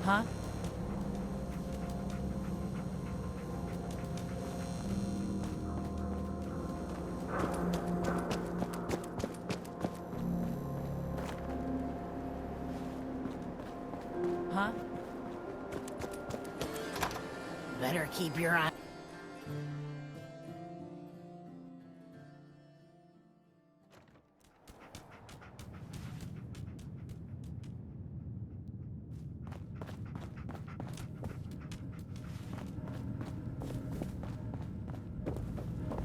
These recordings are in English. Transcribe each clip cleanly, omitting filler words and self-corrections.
Huh? Huh? Better keep your eye.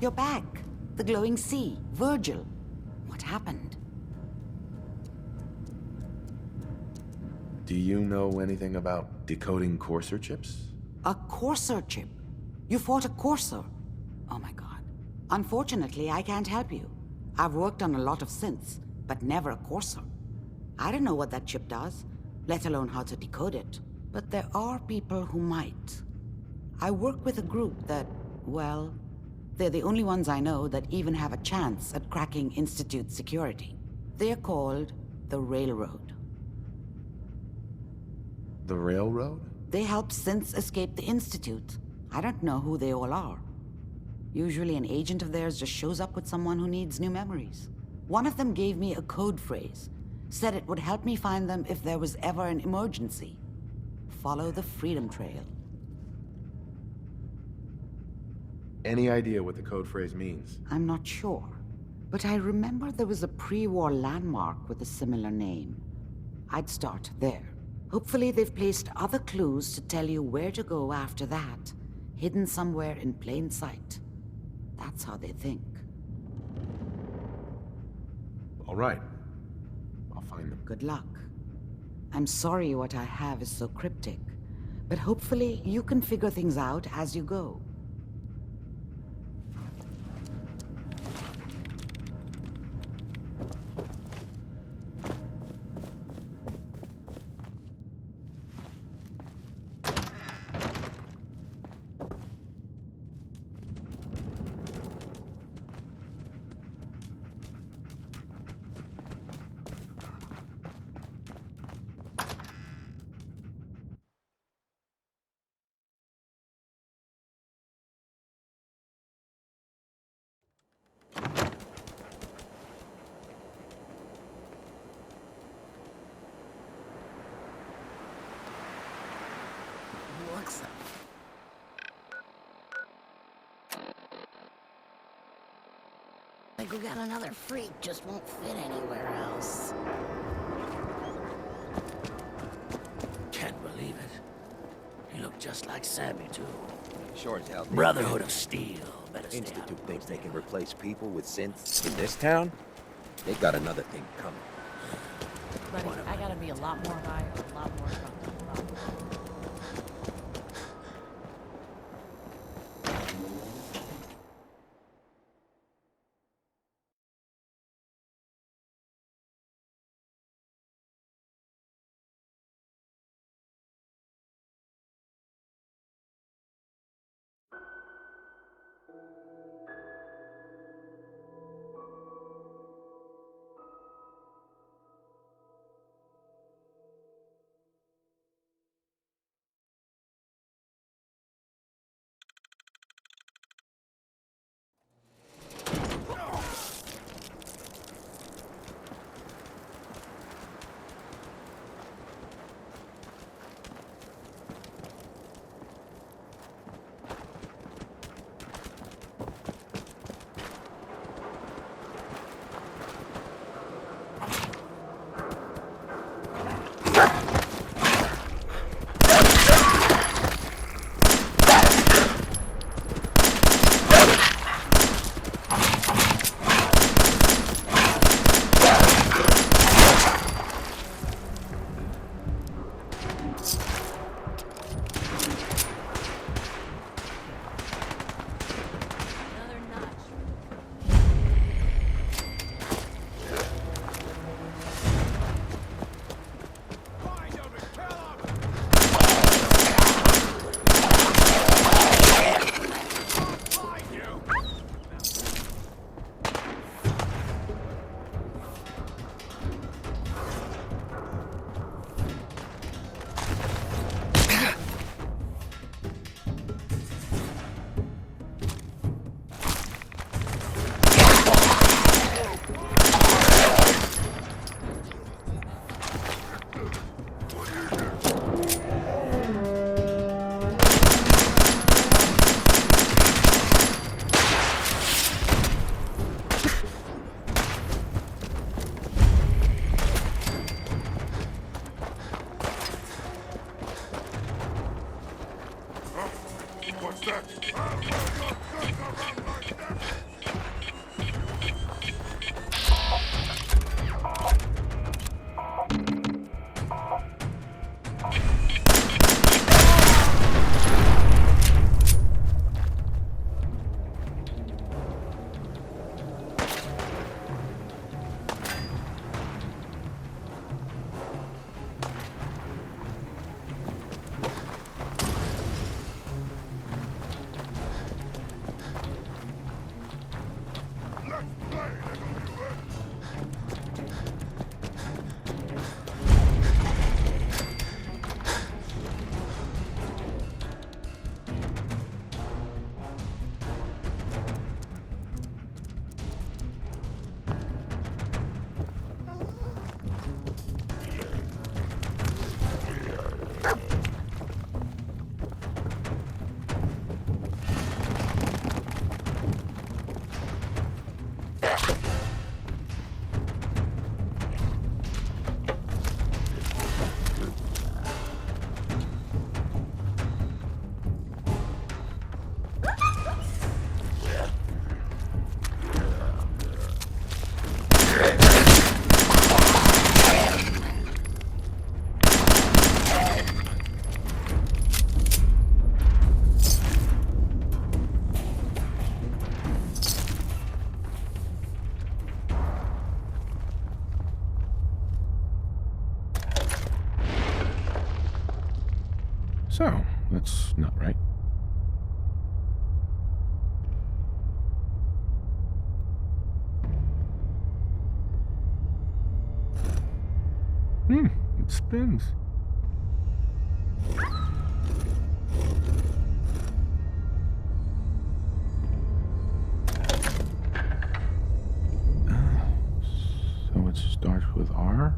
You're back. The glowing sea. Virgil. What happened? Do you know anything about decoding Courser chips? A Courser chip. You fought a Courser. Oh my god. Unfortunately, I can't help you. I've worked on a lot of synths, but never a Courser. I don't know what that chip does, let alone how to decode it. But there are people who might. I work with a group that, well, they're the only ones I know that even have a chance at cracking Institute security. They're called the Railroad. The Railroad? They help synths escape the Institute. I don't know who they all are. Usually an agent of theirs just shows up with someone who needs new memories. One of them gave me a code phrase, said it would help me find them if there was ever an emergency. Follow the Freedom Trail. Any idea what the code phrase means? I'm not sure, but I remember there was a pre-war landmark with a similar name. I'd start there. Hopefully they've placed other clues to tell you where to go after that, hidden somewhere in plain sight. That's how they think. All right. I'll find them. Good luck. I'm sorry what I have is so cryptic, but hopefully you can figure things out as you go. Looks like we got another freak, just won't fit anywhere else. Can't believe it. He looked just like Sammy, too. Sure as hell. Brotherhood of Steel. Better stay out Institute of thinks the they way. can replace people with synths in this town? They got another thing coming. Buddy, I gotta be a lot more high, a lot more drunk. So, that's not right. It spins. So it starts with R?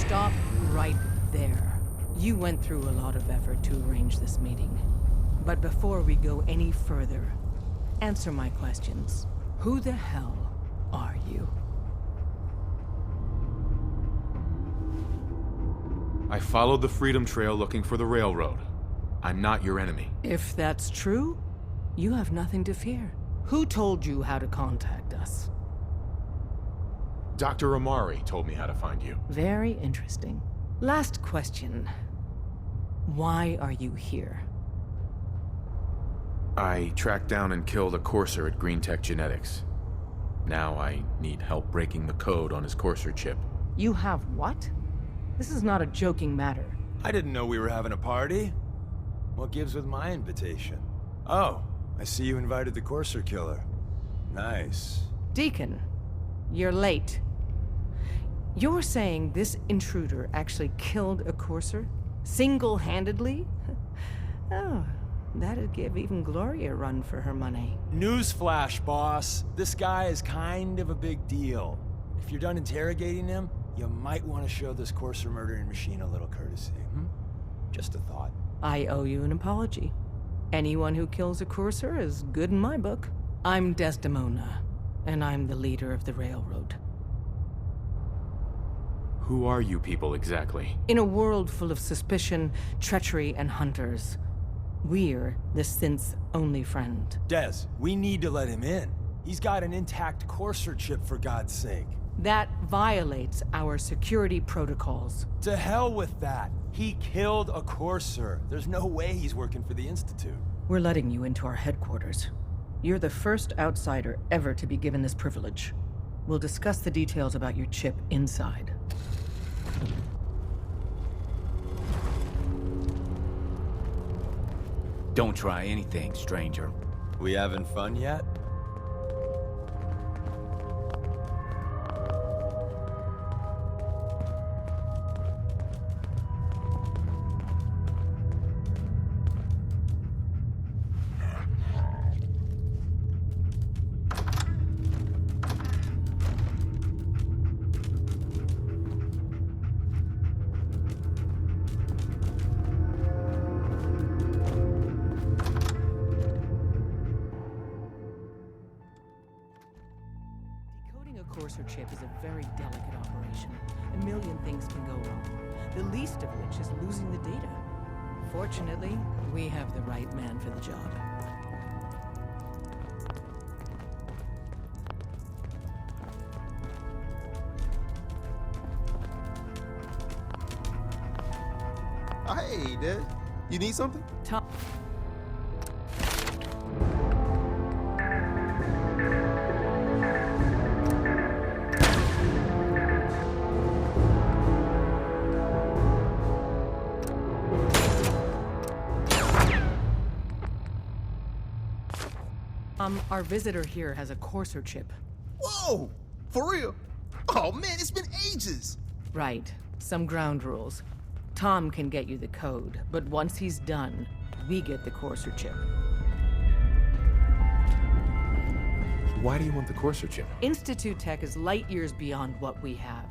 Stop right there. You went through a lot of effort to arrange this meeting. But before we go any further, answer my questions. Who the hell are you? I followed the Freedom Trail looking for the railroad. I'm not your enemy. If that's true, you have nothing to fear. Who told you how to contact us? Dr. Amari told me how to find you. Very interesting. Last question. Why are you here? I tracked down and killed a courser at Green Tech Genetics. Now I need help breaking the code on his courser chip. You have what? This is not a joking matter. I didn't know we were having a party. What gives with my invitation? Oh, I see you invited the Courser killer. Nice. Deacon, you're late. You're saying this intruder actually killed a courser? Single-handedly? Oh, that'd give even Gloria a run for her money. Newsflash, boss. This guy is kind of a big deal. If you're done interrogating him, you might want to show this Courser murdering machine a little courtesy, Just a thought. I owe you an apology. Anyone who kills a courser is good in my book. I'm Desdemona, and I'm the leader of the railroad. Who are you people exactly? In a world full of suspicion, treachery, and hunters, we're the synth's only friend. Des, we need to let him in. He's got an intact Courser chip, for God's sake. That violates our security protocols. To hell with that. He killed a Courser. There's no way he's working for the Institute. We're letting you into our headquarters. You're the first outsider ever to be given this privilege. We'll discuss the details about your chip inside. Don't try anything, stranger. We having fun yet? Decoding a courser chip is a very delicate operation. A million things can go wrong, the least of which is losing the data. Fortunately, we have the right man for the job. Hey, Dad. You need something? Tom. Our visitor here has a Courser chip. Whoa! For real? Oh, man, it's been ages. Right. Some ground rules. Tom can get you the code, but once he's done, we get the Courser chip. Why do you want the Courser chip? Institute tech is light years beyond what we have.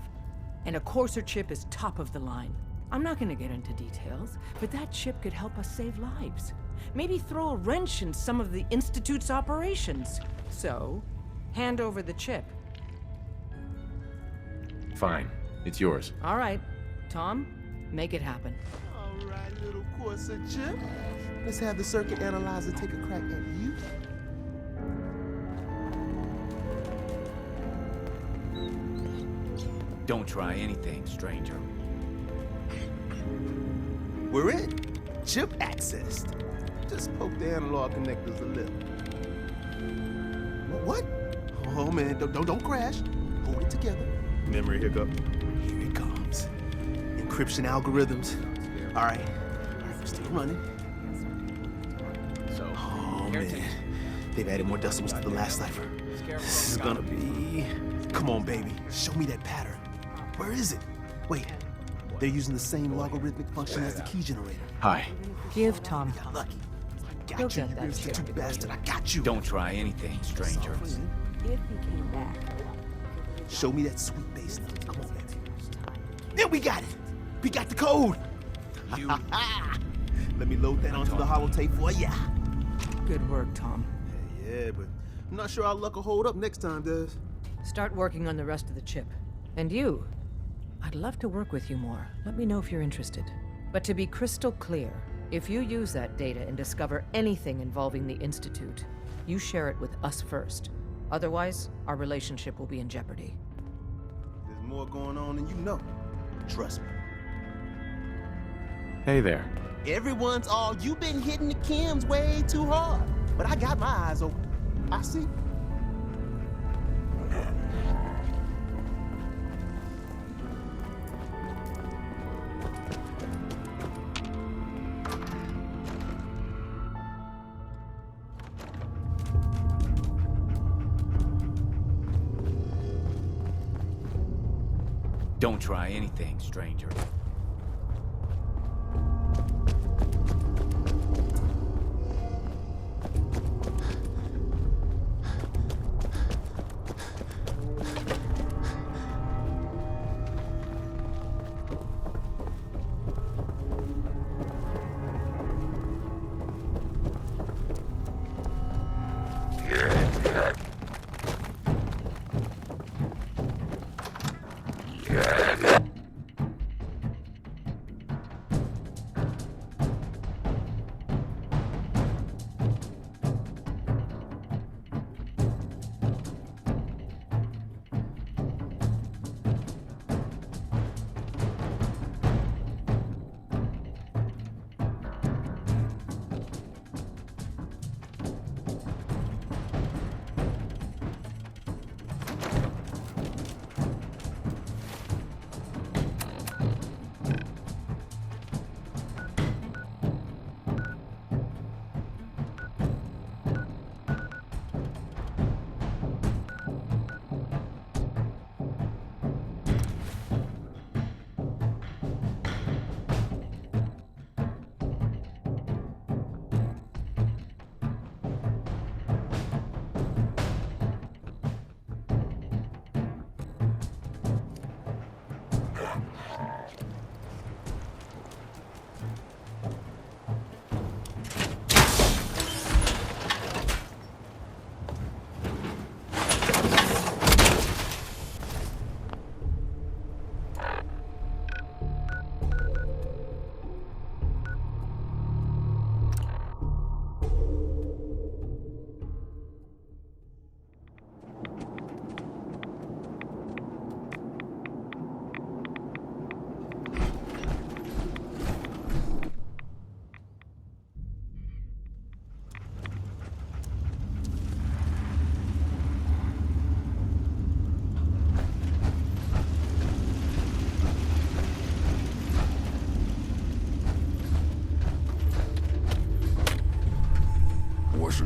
And a Courser chip is top of the line. I'm not gonna get into details, but that chip could help us save lives. Maybe throw a wrench in some of the Institute's operations. So, hand over the chip. Fine. It's yours. All right. Tom, make it happen. All right, little Corsair chip. Let's have the circuit analyzer take a crack at you. Don't try anything, stranger. We're in. Chip accessed. Just poke the analog connectors a little. What? Oh man, don't crash. Hold it together. Memory hiccup. Here it comes. Encryption algorithms. All right, we're still running. So, Oh man, they've added more decimals to the last cipher. This is gonna be. Come on, baby. Show me that pattern. Where is it? Wait, they're using the same logarithmic function as the key generator. Hi. Give Tom Got time. lucky. He'll Got you, get you that institute chip. bastard. I got you. Don't try anything, stranger. If he came back. Show me that sweet bass note. Come on, baby. There, we got it. We got the code. You Let me load that onto the holotape for ya. Good work, Tom. Yeah, but I'm not sure our luck will hold up next time, Des. Start working on the rest of the chip. And you, I'd love to work with you more. Let me know if you're interested. But to be crystal clear, if you use that data and discover anything involving the Institute, you share it with us first. Otherwise, our relationship will be in jeopardy. There's more going on than you know. Trust me. Hey there. Everyone's all, you've been hitting the chems way too hard. But I got my eyes open. I see. don't try anything, stranger.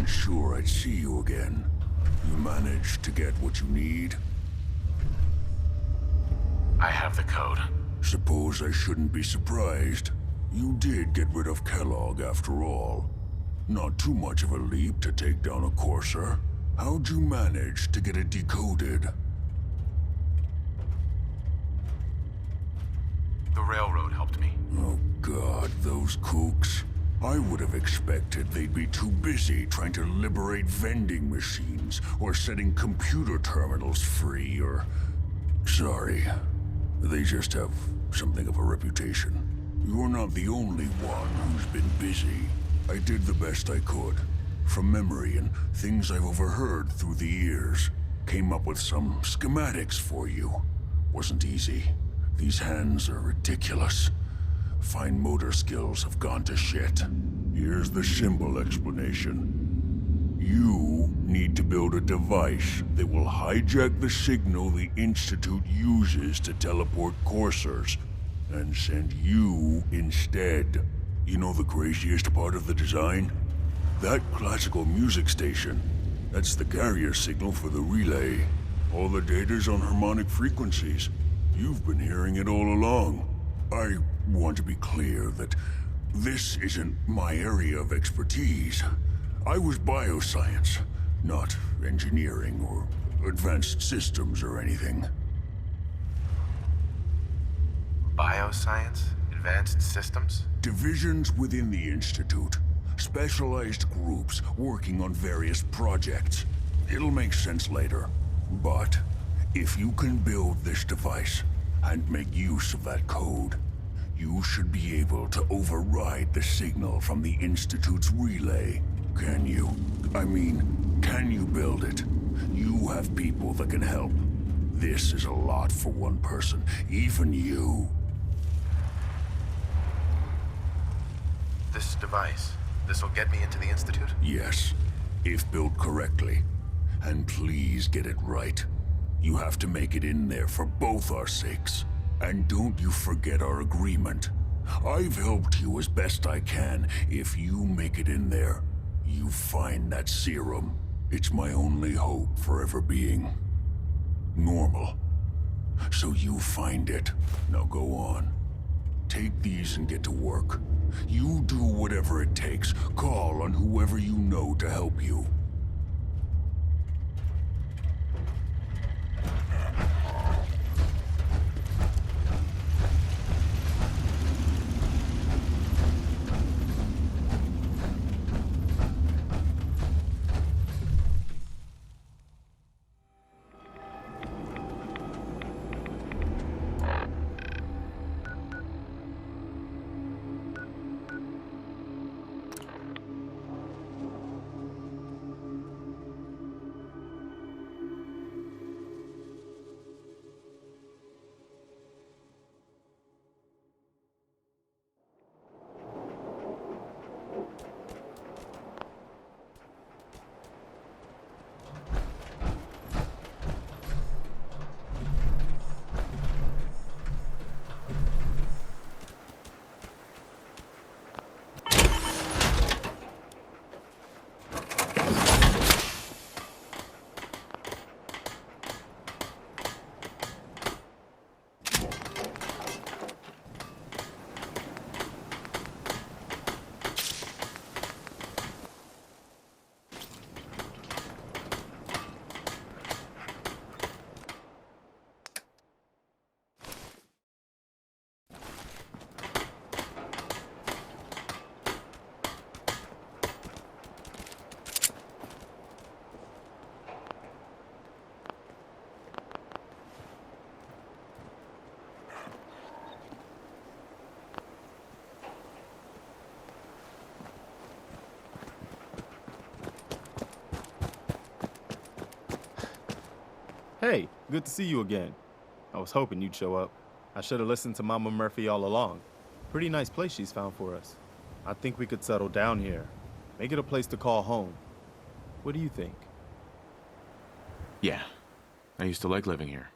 wasn't sure I'd see you again. You managed to get what you need? I have the code. Suppose I shouldn't be surprised. You did get rid of Kellogg after all. Not too much of a leap to take down a Courser. How'd you manage to get it decoded? The railroad helped me. Oh God, those kooks. I would have expected they'd be too busy trying to liberate vending machines or setting computer terminals free or... Sorry. They just have something of a reputation. You're not the only one who's been busy. I did the best I could. From memory and things I've overheard through the years. Came up with some schematics for you. Wasn't easy. These hands are ridiculous. Fine motor skills have gone to shit. Here's the simple explanation. You need to build a device that will hijack the signal the Institute uses to teleport coursers, and send you instead. You know the craziest part of the design? That classical music station. That's the carrier signal for the relay. All the data's on harmonic frequencies. You've been hearing it all along. I want to be clear that this isn't my area of expertise. I was bioscience, not engineering or advanced systems or anything. Bioscience? Advanced systems? Divisions within the Institute. Specialized groups working on various projects. It'll make sense later. But if you can build this device and make use of that code, you should be able to override the signal from the Institute's relay. Can you? I mean, can you build it? You have people that can help. This is a lot for one person, even you. This device, this'll get me into the Institute? Yes, if built correctly. And please get it right. You have to make it in there for both our sakes. And don't you forget our agreement. I've helped you as best I can. If you make it in there, you find that serum. It's my only hope for ever being normal. So you find it. Now go on. Take these and get to work. You do whatever it takes. Call on whoever you know to help you. Hey, good to see you again. I was hoping you'd show up. I should have listened to Mama Murphy all along. Pretty nice place she's found for us. I think we could settle down here. Make it a place to call home. What do you think? Yeah. I used to like living here.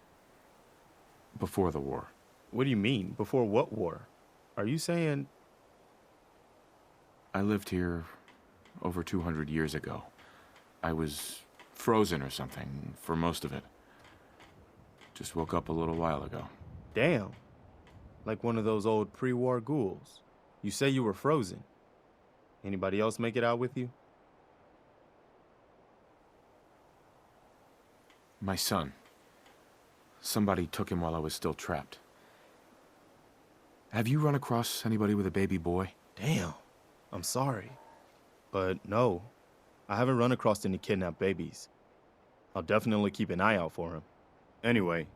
Before the war. What do you mean? Before what war? Are you saying... I lived here over 200 years ago. I was frozen or something for most of it. Just woke up a little while ago. Damn. Like one of those old pre-war ghouls. You say you were frozen. Anybody else make it out with you? My son. Somebody took him while I was still trapped. Have you run across anybody with a baby boy? Damn. I'm sorry. But no, I haven't run across any kidnapped babies. I'll definitely keep an eye out for him. Anyway,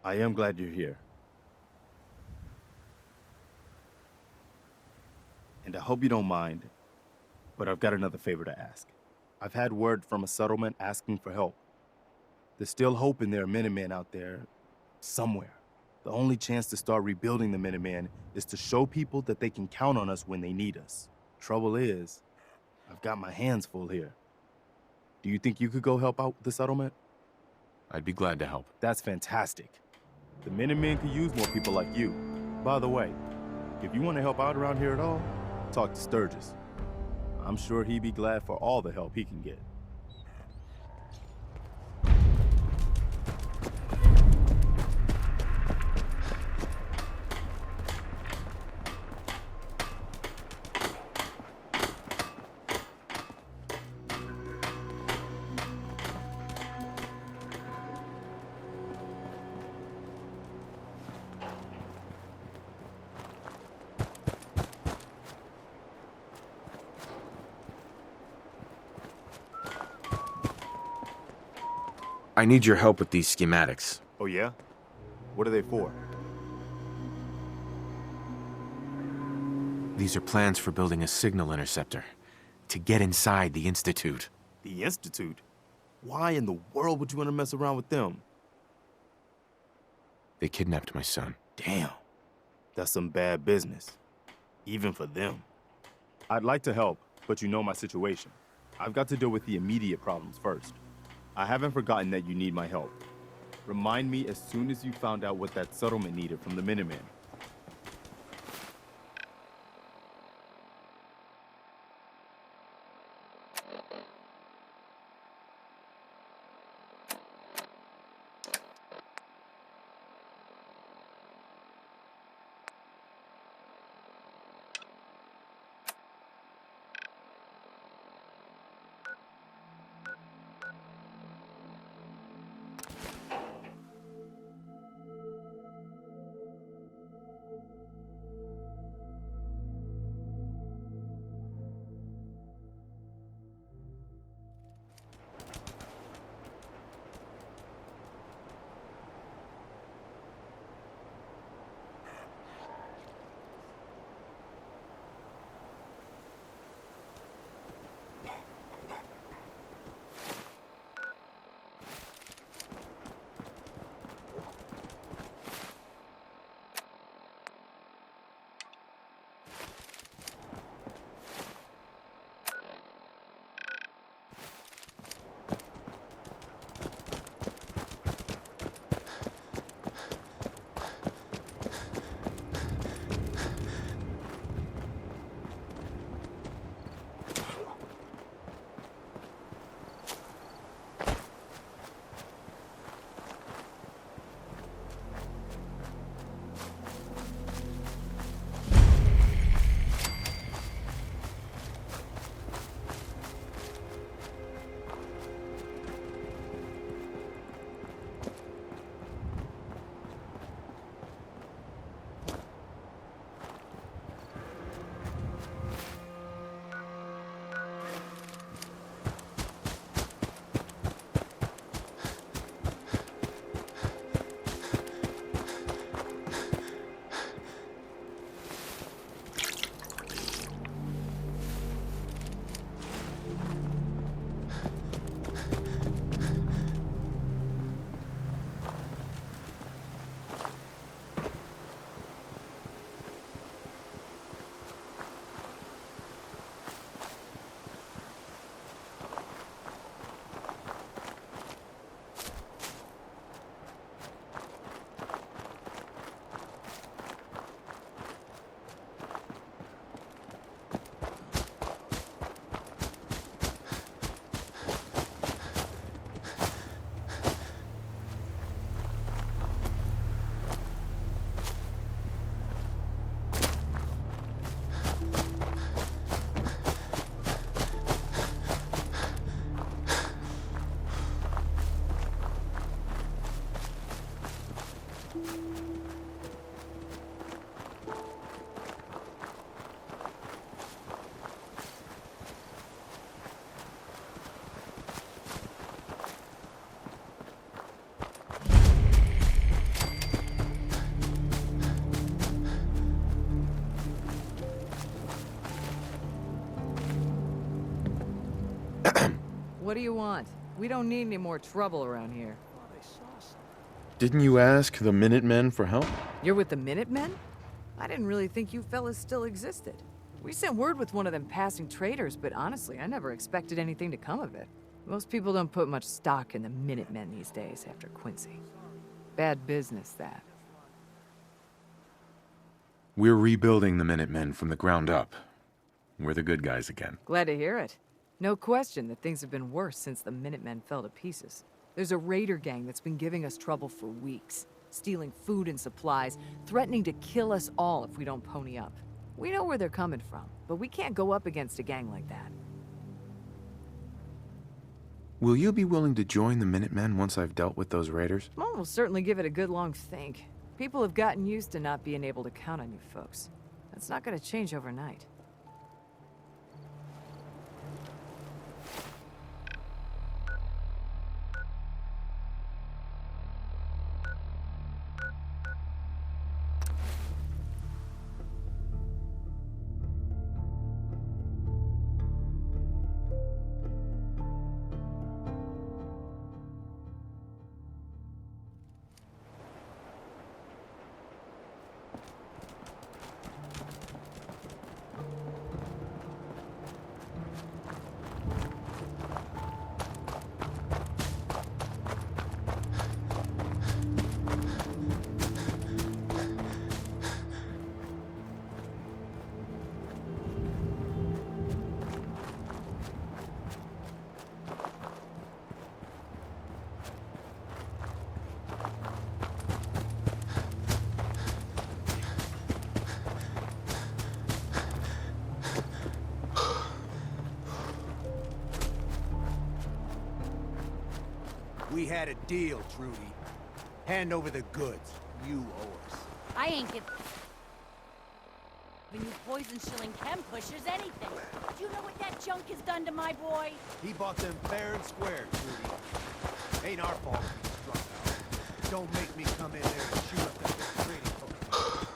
I am glad you're here. And I hope you don't mind, but I've got another favor to ask. I've had word from a settlement asking for help. There's still hope in there are Minutemen out there somewhere. The only chance to start rebuilding the Minutemen is to show people that they can count on us when they need us. Trouble is, I've got my hands full here. Do you think you could go help out the settlement? I'd be glad to help. That's fantastic. The Minutemen could use more people like you. By the way, if you want to help out around here at all, talk to Sturgis. I'm sure he'd be glad for all the help he can get. I need your help with these schematics. Oh yeah? What are they for? These are plans for building a signal interceptor to get inside the Institute. The Institute? Why in the world would you want to mess around with them? They kidnapped my son. Damn. That's some bad business. Even for them. I'd like to help, but you know my situation. I've got to deal with the immediate problems first. I haven't forgotten that you need my help. Remind me as soon as you found out what that settlement needed from the Minutemen. What do you want? We don't need any more trouble around here. Didn't you ask the Minutemen for help? You're with the Minutemen? I didn't really think you fellas still existed. We sent word with one of them passing traders, but honestly, I never expected anything to come of it. Most people don't put much stock in the Minutemen these days after Quincy. Bad business, that. We're rebuilding the Minutemen from the ground up. We're the good guys again. Glad to hear it. No question that things have been worse since the Minutemen fell to pieces. There's a raider gang that's been giving us trouble for weeks, stealing food and supplies, threatening to kill us all if we don't pony up. We know where they're coming from, but we can't go up against a gang like that. Will you be willing to join the Minutemen once I've dealt with those raiders? Well, we'll certainly give it a good long think. People have gotten used to not being able to count on you folks. That's not gonna change overnight. We had a deal, Trudy. Hand over the goods. You owe us. I ain't giving you poison shilling chem pushers anything. Do you know what that junk has done to my boy? He bought them fair and square, Trudy. Ain't our fault he's struck out. Don't make me come in there and shoot up that big trading post.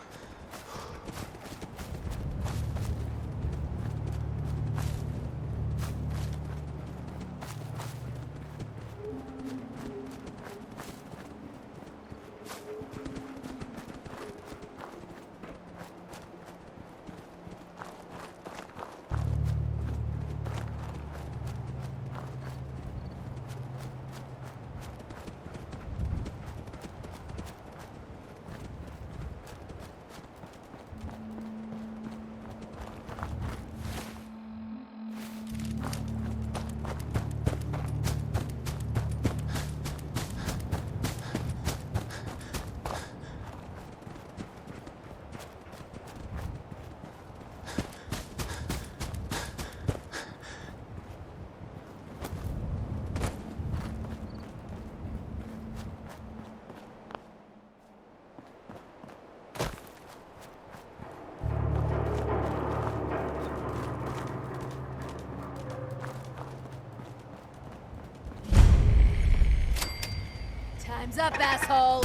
Time's up, asshole!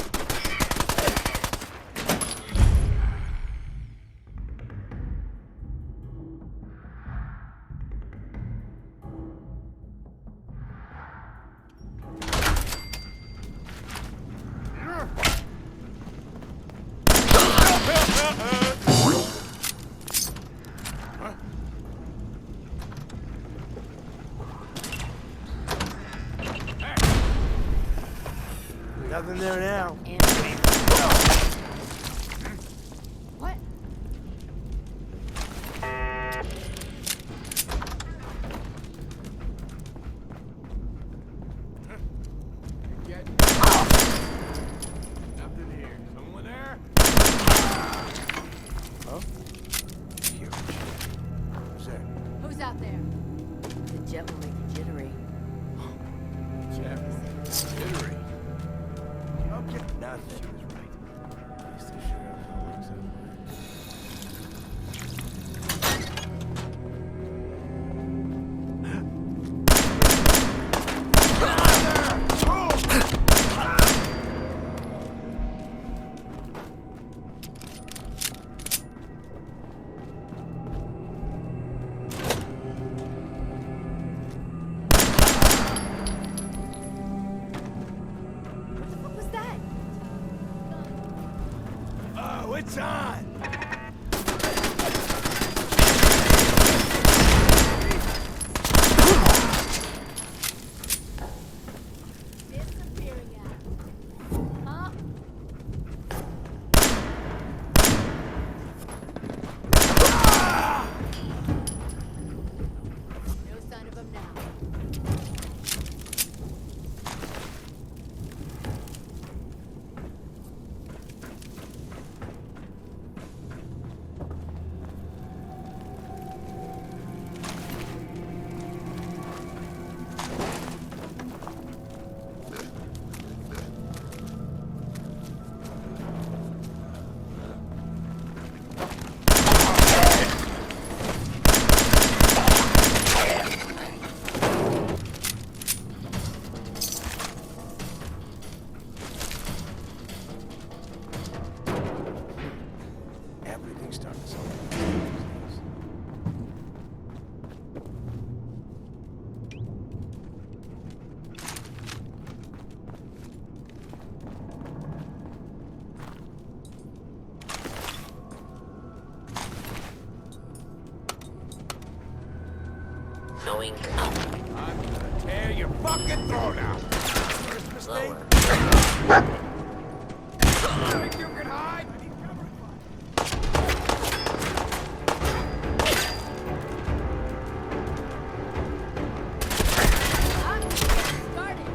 Nothing there now. What? Nothing here. Someone there? Huh? Who's there? Who's out there? The jet will make you jittery. Jeff. Jittery. Okay. Nothing. Oh, it's on! Disappearing out. Huh? No sign of him now. Everything's starting to sound like these days. Going up. I'm gonna tear your fucking throat out! Christmas Day? Lower. Think you can hide? I need cover Started.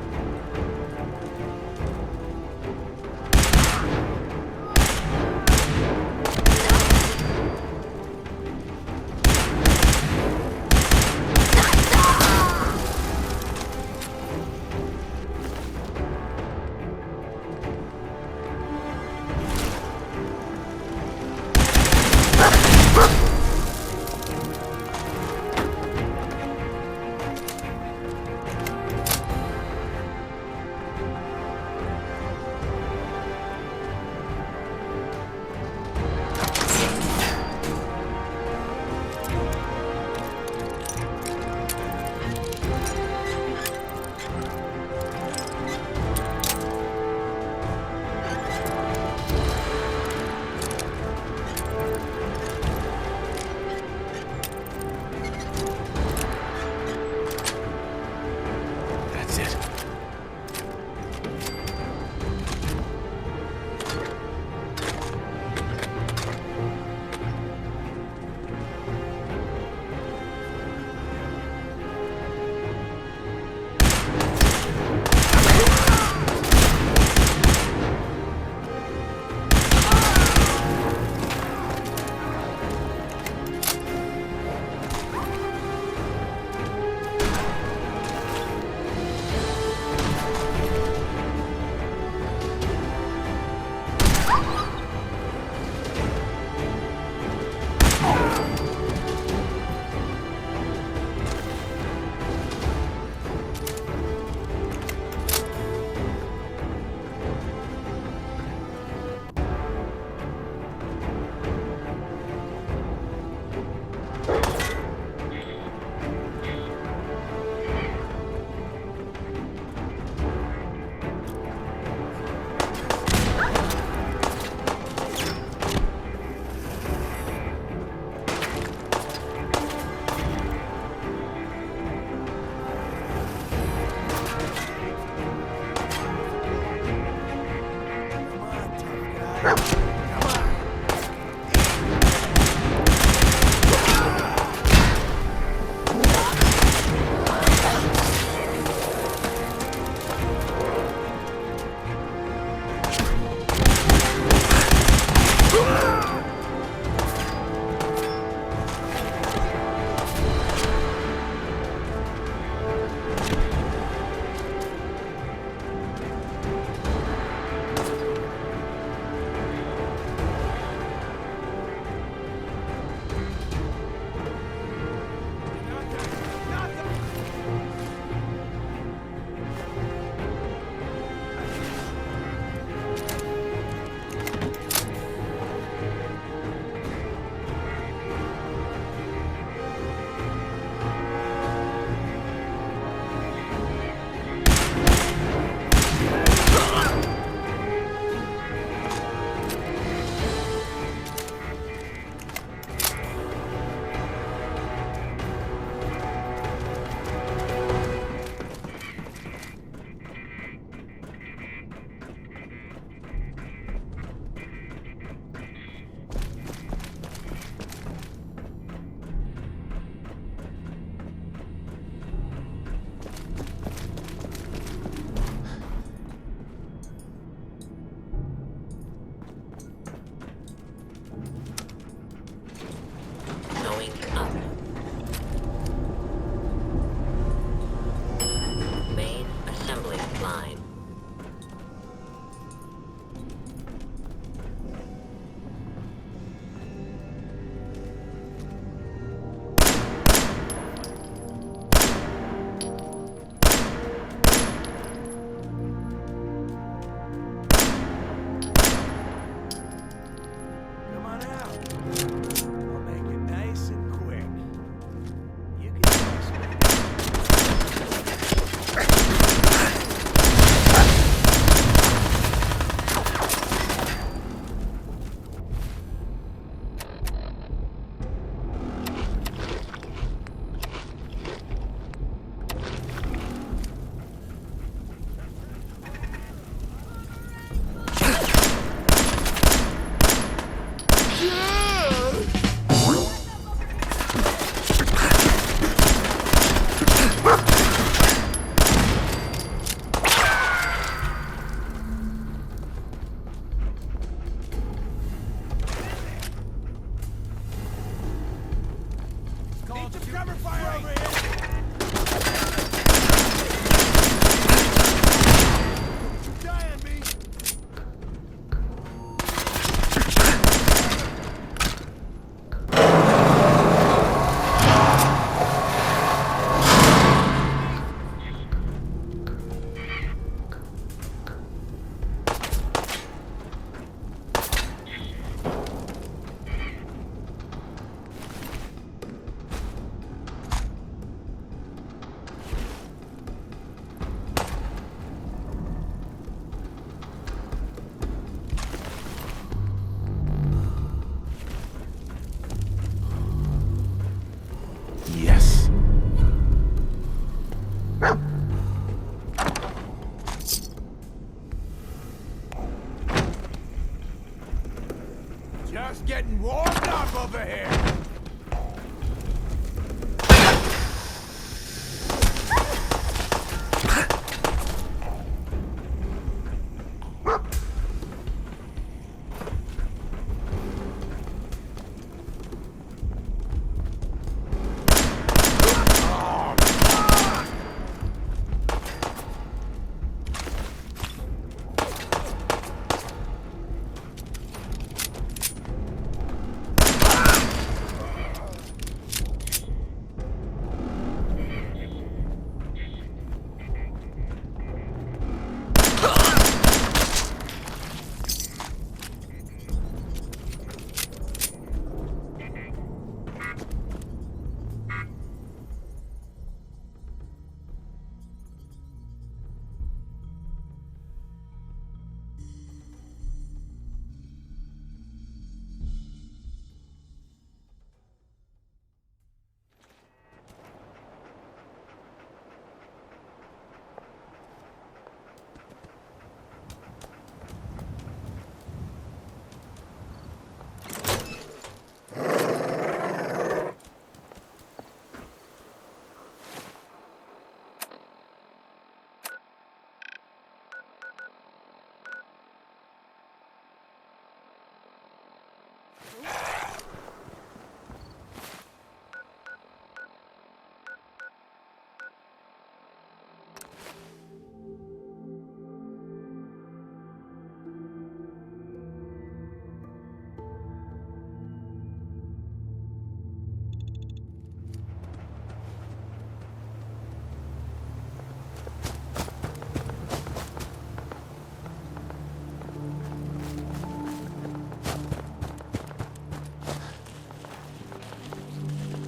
Just getting warmed up over here.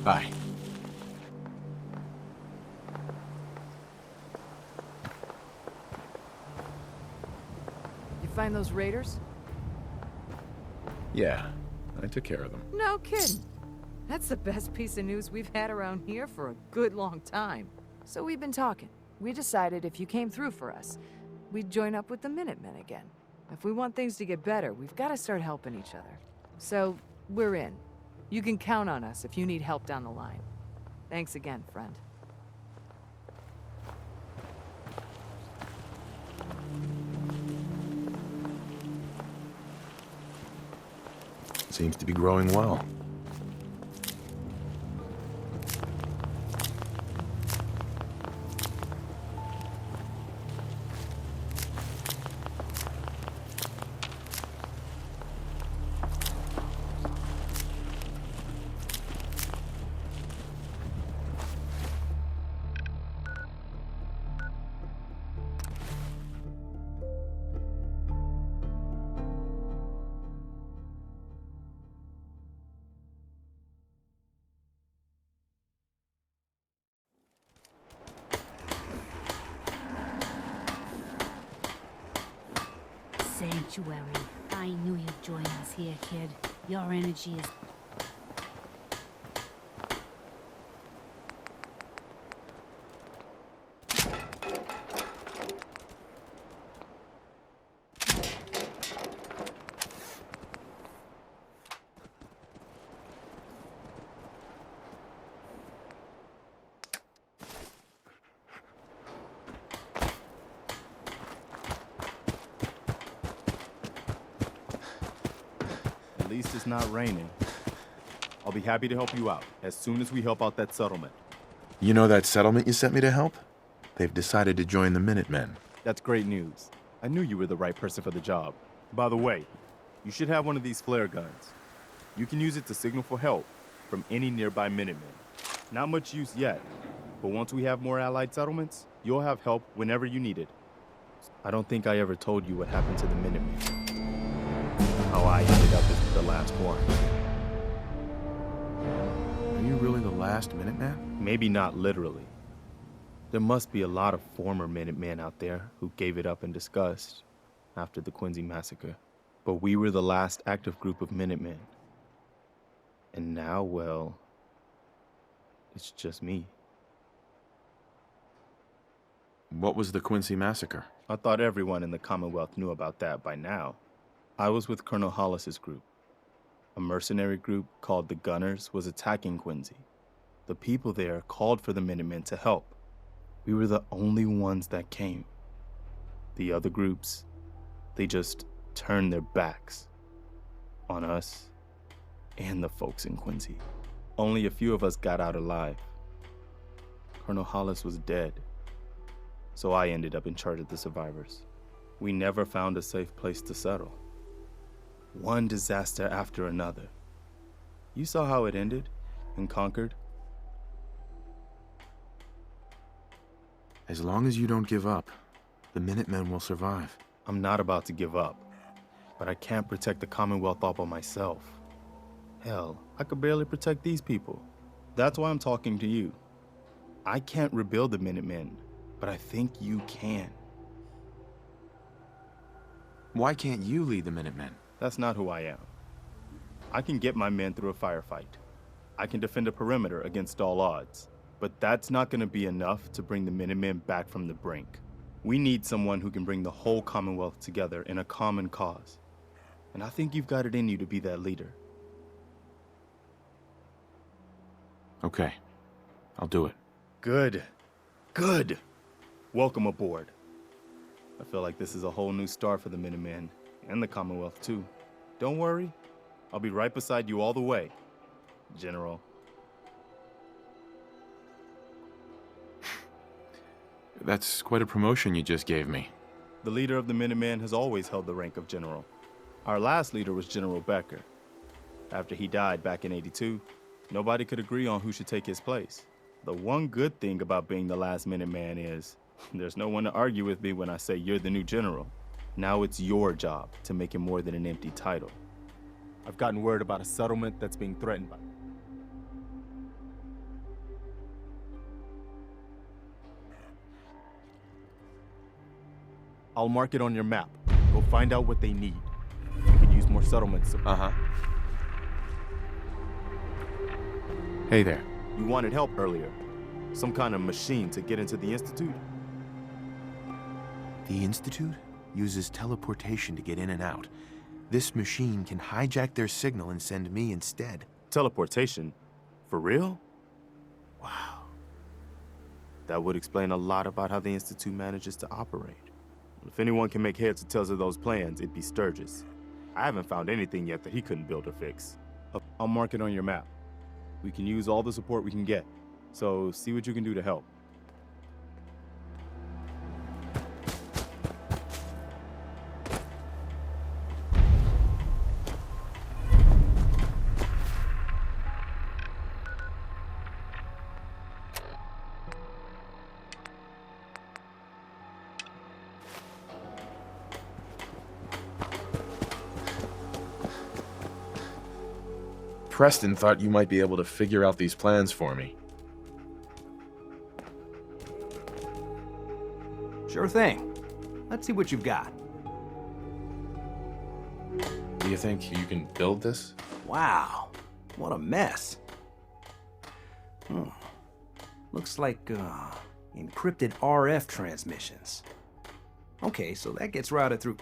Hi. You find those raiders? Yeah, I took care of them. No kidding. That's the best piece of news we've had around here for a good long time. So we've been talking. We decided if you came through for us, we'd join up with the Minutemen again. If we want things to get better, we've got to start helping each other. So, we're in. You can count on us if you need help down the line. Thanks again, friend. Seems to be growing well. Sanctuary. I knew you'd join us here, kid. Your energy is... At least it's not raining. I'll be happy to help you out as soon as we help out that settlement. You know that settlement you sent me to help? They've decided to join the Minutemen. That's great news. I knew you were the right person for the job. By the way, you should have one of these flare guns. You can use it to signal for help from any nearby Minutemen. Not much use yet, but once we have more allied settlements, you'll have help whenever you need it. I don't think I ever told you what happened to the Minutemen. How I ended up as the last one. Are you really the last Minuteman? Maybe not literally. There must be a lot of former Minutemen out there who gave it up in disgust after the Quincy massacre. But we were the last active group of Minutemen. And now, well, it's just me. What was the Quincy massacre? I thought everyone in the Commonwealth knew about that by now. I was with Colonel Hollis's group. A mercenary group called the Gunners was attacking Quincy. The people there called for the Minutemen to help. We were the only ones that came. The other groups, they just turned their backs on us and the folks in Quincy. Only a few of us got out alive. Colonel Hollis was dead, so I ended up in charge of the survivors. We never found a safe place to settle. One disaster after another. You saw how it ended in Concord. As long as you don't give up, the Minutemen will survive. I'm not about to give up, but I can't protect the Commonwealth all by myself. Hell, I could barely protect these people. That's why I'm talking to you. I can't rebuild the Minutemen, but I think you can. Why can't you lead the Minutemen? That's not who I am. I can get my men through a firefight. I can defend a perimeter against all odds. But that's not going to be enough to bring the Minutemen back from the brink. We need someone who can bring the whole Commonwealth together in a common cause. And I think you've got it in you to be that leader. Okay, I'll do it. Good. Good. Welcome aboard. I feel like this is a whole new start for the Minutemen, and the Commonwealth too. Don't worry, I'll be right beside you all the way, General. That's quite a promotion you just gave me. The leader of the Minutemen has always held the rank of general. Our last leader was General Becker. After he died back in '82, nobody could agree on who should take his place. The one good thing about being the last Minuteman is there's no one to argue with me when I say you're the new general. Now it's your job to make it more than an empty title. I've gotten word about a settlement that's being threatened by... I'll mark it on your map. Go find out what they need. We could use more settlements. Hey there. You wanted help earlier. Some kind of machine to get into the Institute? The Institute uses teleportation to get in and out. This machine can hijack their signal and send me instead. Teleportation? For real? Wow. That would explain a lot about how the Institute manages to operate. If anyone can make heads or tails of those plans, it'd be Sturgis. I haven't found anything yet that he couldn't build or fix. I'll mark it on your map. We can use all the support we can get, so see what you can do to help. Preston thought you might be able to figure out these plans for me. Sure thing. Let's see what you've got. Do you think you can build this? Wow, what a mess. Looks like encrypted RF transmissions. Okay, so that gets routed through...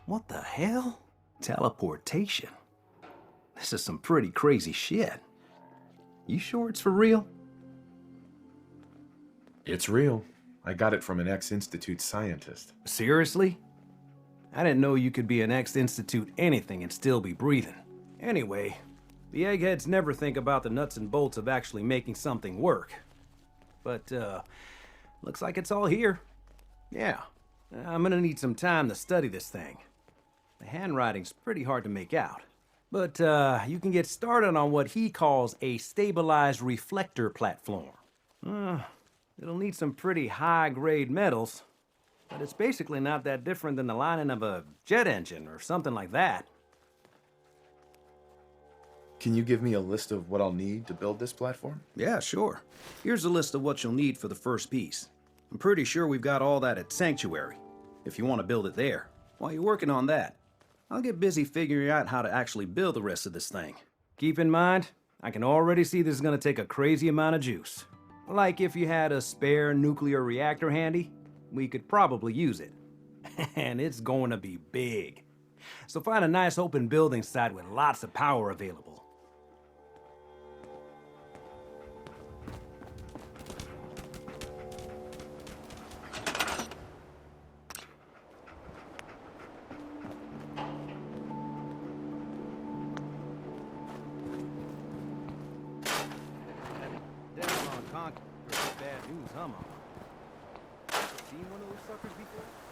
What the hell? Teleportation. This is some pretty crazy shit. You sure it's for real? It's real. I got it from an ex-Institute scientist. Seriously? I didn't know you could be an ex-Institute anything and still be breathing. Anyway, the eggheads never think about the nuts and bolts of actually making something work. But, looks like it's all here. Yeah, I'm gonna need some time to study this thing. The handwriting's pretty hard to make out. But, you can get started on what he calls a stabilized reflector platform. It'll need some pretty high-grade metals, but it's basically not that different than the lining of a jet engine or something like that. Can you give me a list of what I'll need to build this platform? Yeah, sure. Here's a list of what you'll need for the first piece. I'm pretty sure we've got all that at Sanctuary, if you want to build it there. While you're working on that, I'll get busy figuring out how to actually build the rest of this thing. Keep in mind, I can already see this is gonna take a crazy amount of juice. Like if you had a spare nuclear reactor handy, we could probably use it. And it's going to be big. So find a nice open building site with lots of power available. Down on concrete. Bad news, huh, Mama? Seen one of those suckers before?